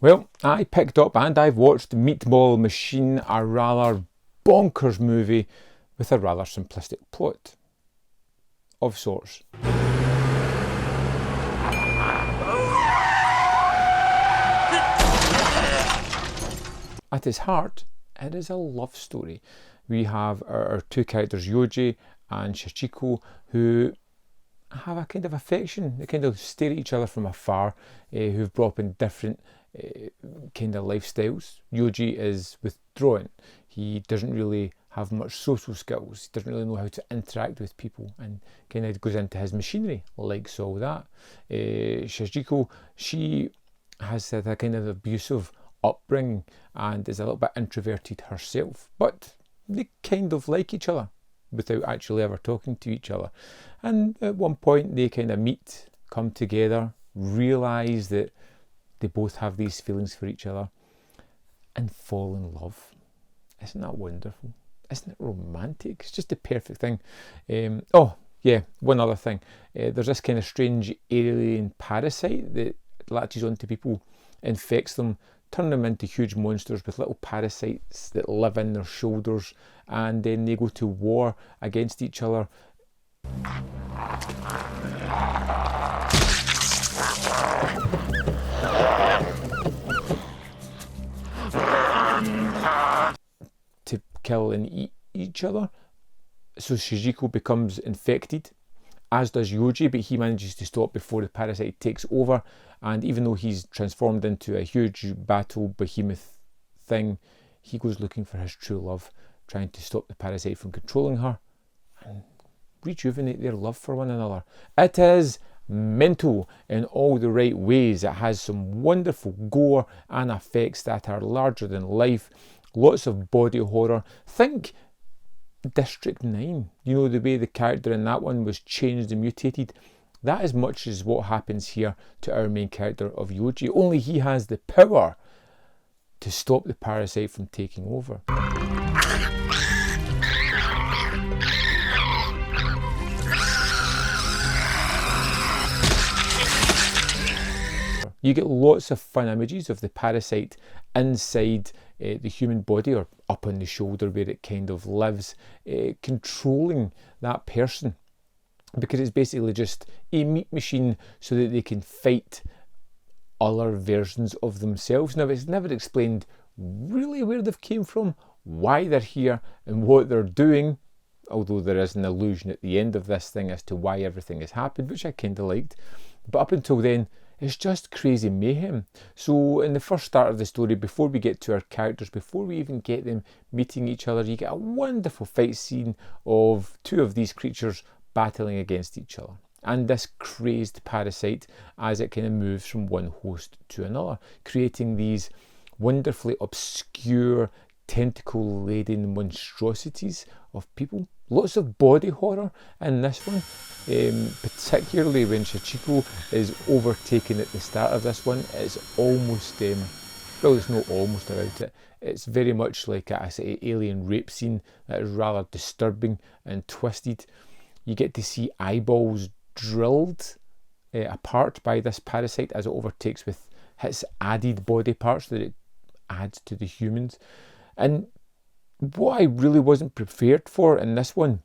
Well, I picked up and I've watched Meatball Machine, a rather bonkers movie with a rather simplistic plot. Of sorts. At its heart, it is a love story. We have our two characters, Yoji and Sachiko, who have a kind of affection. They kind of stare at each other from afar, who've brought up in different kind of lifestyles. Yoji is withdrawn. He doesn't really have much social skills. He doesn't really know how to interact with people, and kind of goes into his machinery, likes all that. Sachiko, she has had a kind of abusive upbringing and is a little bit introverted herself, but they kind of like each other without actually ever talking to each other. And at one point they kind of meet, come together, realise that they both have these feelings for each other and fall in love. Isn't that wonderful? Isn't it romantic? It's just the perfect thing. Oh yeah, one other thing. There's this kind of strange alien parasite that latches onto people, infects them, turn them into huge monsters with little parasites that live in their shoulders, and then they go to war against each other. To kill and eat each other. So Sachiko becomes infected, as does Yoji, but he manages to stop before the parasite takes over. And even though he's transformed into a huge battle behemoth thing, he goes looking for his true love, trying to stop the parasite from controlling her and rejuvenate their love for one another. It is mental in all the right ways. It has some wonderful gore and effects that are larger than life. Lots of body horror. Think District 9. You know, the way the character in that one was changed and mutated. That as much as what happens here to our main character of Yoji. Only he has the power to stop the parasite from taking over. You get lots of fun images of the parasite inside the human body, or up on the shoulder where it kind of lives, controlling that person, because it's basically just a meat machine so that they can fight other versions of themselves. Now, it's never explained really where they've came from, why they're here and what they're doing, although there is an allusion at the end of this thing as to why everything has happened, which I kind of liked. But up until then, it's just crazy mayhem. So in the first start of the story, before we get to our characters, before we even get them meeting each other, you get a wonderful fight scene of two of these creatures battling against each other, and this crazed parasite as it kind of moves from one host to another, creating these wonderfully obscure tentacle-laden monstrosities of people. Lots of body horror in this one, particularly when Sachiko is overtaken at the start of this one. It's almost, well, there's no almost about it. It's very much like a alien rape scene that is rather disturbing and twisted. You get to see eyeballs drilled apart by this parasite as it overtakes with its added body parts that it adds to the humans. And what I really wasn't prepared for in this one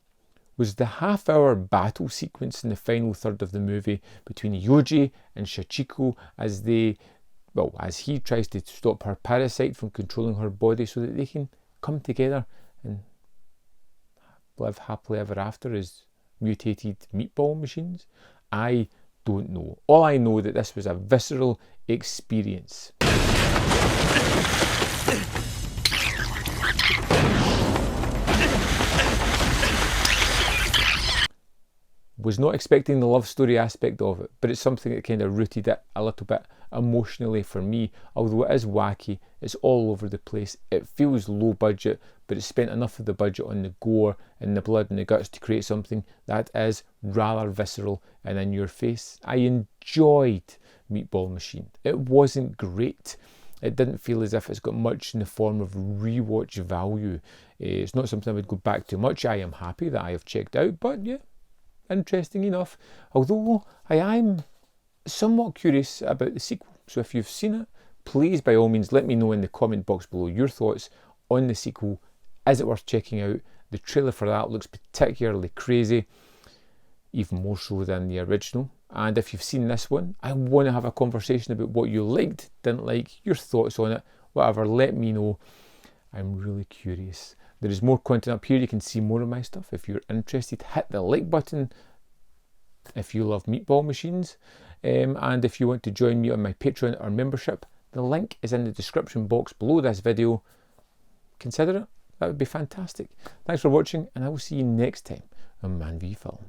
was the half-hour battle sequence in the final third of the movie between Yoji and Sachiko as he tries to stop her parasite from controlling her body so that they can come together and live happily ever after as mutated meatball machines. I don't know. All I know that this was a visceral experience. Was not expecting the love story aspect of it, but it's something that kind of rooted it a little bit emotionally for me. Although it is wacky, it's all over the place, it feels low budget, but it spent enough of the budget on the gore and the blood and the guts to create something that is rather visceral and in your face. I enjoyed Meatball Machine. It wasn't great. It didn't feel as if it's got much in the form of rewatch value. It's not something I would go back to much. I am happy that I have checked out, but yeah, interesting enough. Although I am somewhat curious about the sequel. So if you've seen it, please by all means let me know in the comment box below your thoughts on the sequel. Is it worth checking out? The trailer for that looks particularly crazy, even more so than the original. And if you've seen this one, I want to have a conversation about what you liked, didn't like, your thoughts on it, whatever. Let me know. I'm really curious. There is more content up here. You can see more of my stuff. If you're interested, hit the like button if you love meatball machines. And if you want to join me on my Patreon or membership, the link is in the description box below this video. Consider it. That would be fantastic. Thanks for watching, and I will see you next time on Man v Film.